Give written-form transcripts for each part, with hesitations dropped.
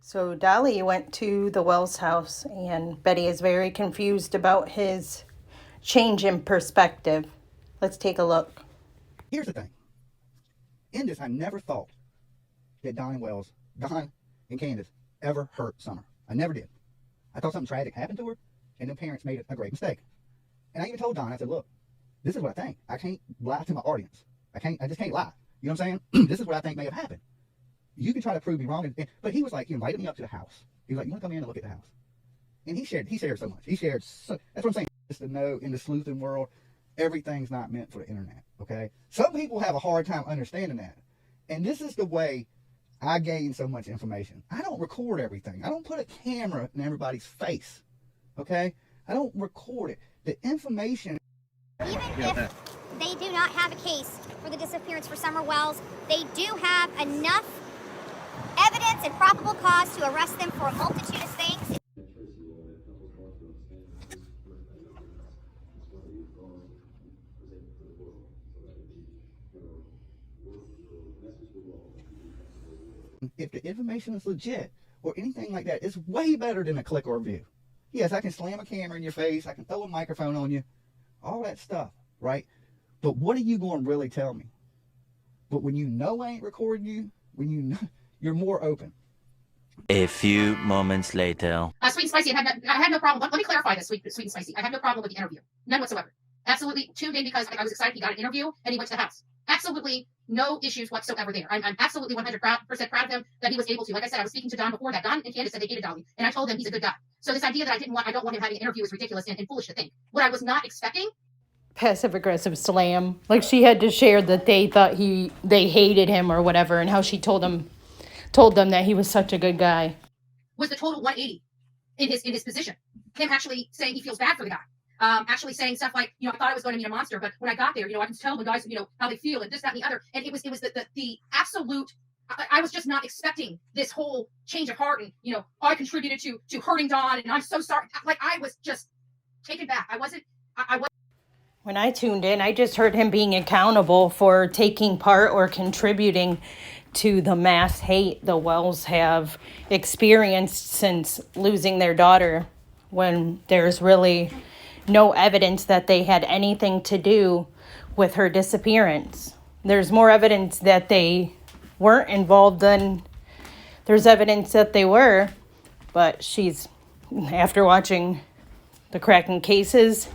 So Dolly went to the Wells house, and Betty is very confused about his change in perspective. Let's take a look. Here's the thing. In this, I never thought that Don and Candace ever hurt Summer. I never did. I thought something tragic happened to her, and them parents made a great mistake. And I even told Don, I said, look, this is what I think. I can't lie to my audience. I just can't lie. You know what I'm saying? This is what I think may have happened. You can try to prove me wrong. But he was like, he invited me up to the house. He was like, you want to come in and look at the house? And he shared so much. That's what I'm saying. Just to know, in the sleuthing world, everything's not meant for the internet, okay? Some people have a hard time understanding that. And this is the way I gain so much information. I don't record everything. I don't put a camera in everybody's face, okay? I don't record it. The information... Even if they do not have a case for the disappearance for Summer Wells, they do have enough evidence and probable cause to arrest them for a multitude of things. If the information is legit or anything like that, it's way better than a click or a view. Yes, I can slam a camera in your face. I can throw a microphone on you. All that stuff, right? But what are you going to really tell me? But when you know I ain't recording you, when you know, you're more open. A few moments later. Sweet and Spicy, I had no problem. Let me clarify this, Sweet and Spicy. I had no problem with the interview. None whatsoever. Absolutely tuned in because I was excited he got an interview and he went to the house. Absolutely no issues whatsoever there. I'm absolutely 100% proud of him that he was able to. Like I said, I was speaking to Don before that. Don and Candace said they hated Dolly. And I told them he's a good guy. So this idea that I don't want him having an interview is ridiculous and foolish to think. What I was not expecting. Passive aggressive slam. Like she had to share that they thought they hated him or whatever, and how she told them that he was such a good guy. Was the total 180 in his position. Him actually saying he feels bad for the guy. Actually saying stuff like, I thought I was going to meet a monster, but when I got there, I can tell the guys, how they feel and this, that, and the other. And it was the absolute, I was just not expecting this whole change of heart. And, I contributed to hurting Don and I'm so sorry. Like I was just taken back. I wasn't. When I tuned in, I just heard him being accountable for taking part or contributing to the mass hate the Wells have experienced since losing their daughter, when there's really no evidence that they had anything to do with her disappearance. There's more evidence that they weren't involved than there's evidence that they were, but after watching the Cracking Cases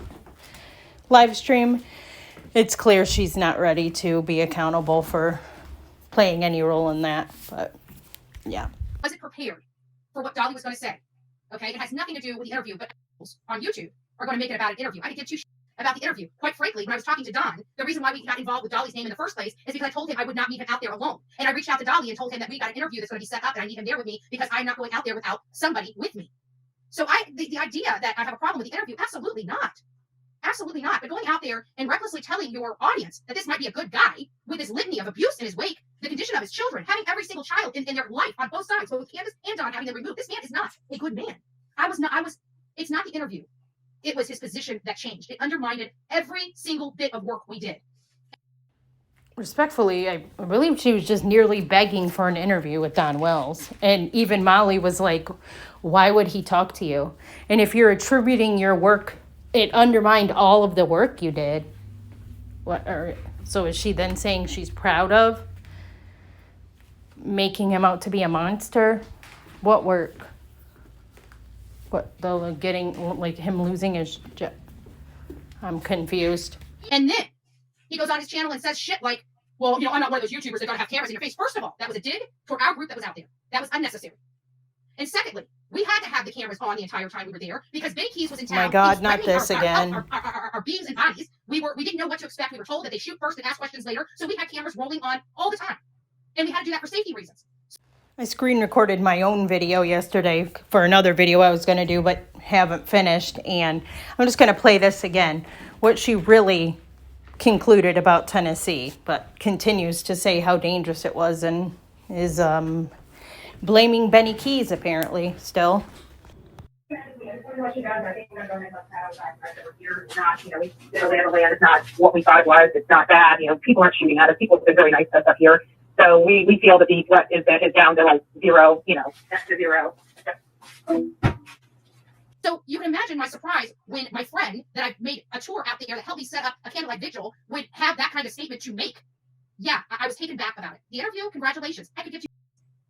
live stream, it's clear she's not ready to be accountable for playing any role in that. But yeah, wasn't prepared for what Dolly was going to say. Okay, it has nothing to do with the interview, but on YouTube are going to make it about an interview. I could give two about the interview. Quite frankly, when I was talking to Don, the reason why we got involved with Dolly's name in the first place is because I told him I would not meet him out there alone. And I reached out to Dolly and told him that we got an interview that's going to be set up and I need him there with me because I'm not going out there without somebody with me. So the idea that I have a problem with the interview, absolutely not. Absolutely not. But going out there and recklessly telling your audience that this might be a good guy with his litany of abuse in his wake, the condition of his children, having every single child in their life on both sides, both Candace and Don having them removed. This man is not a good man. It's not the interview. It was his position that changed. It undermined every single bit of work we did. Respectfully, I believe she was just nearly begging for an interview with Don Wells. And even Molly was like, why would he talk to you? And if you're attributing your work, it undermined all of the work you did. So is she then saying she's proud of making him out to be a monster? What work? What, getting, like, him losing his job? I'm confused. And then he goes on his channel and says shit like, well, I'm not one of those YouTubers that are going to have cameras in your face. First of all, that was a dig toward our group that was out there. That was unnecessary. And secondly, we had to have the cameras on the entire time we were there because Benny Keys was in town. My God, not this again. Our beings and bodies. We didn't know what to expect. We were told that they shoot first and ask questions later. So we had cameras rolling on all the time. And we had to do that for safety reasons. I screen recorded my own video yesterday for another video I was going to do, but haven't finished. And I'm just going to play this again. What she really concluded about Tennessee, but continues to say how dangerous it was and is blaming Benny Keys apparently still. It's not what we thought it was. It's not bad. People aren't shooting at us. People have been really nice to us up here. So we feel that the threat is down to like zero, next to zero. So you can imagine my surprise when my friend that I made a tour out there that helped me set up a candlelight vigil would have that kind of statement to make. Yeah, I was taken back about it. The interview, congratulations. I could get you.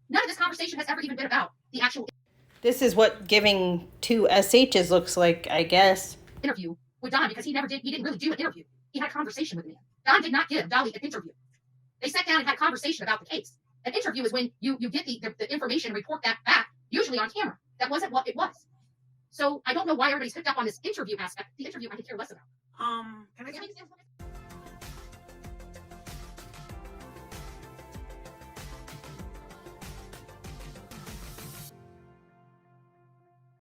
None of this conversation has ever even been about the actual This is what giving 2 SHs looks like, I guess. interview with Don, because he didn't really do an interview. He had a conversation with me. Don did not give Dolly an interview. They sat down and had a conversation about the case. An interview is when you get the information and report that back, usually on camera. That wasn't what it was. So I don't know why everybody's picked up on this interview aspect. The interview I could care less about. Can I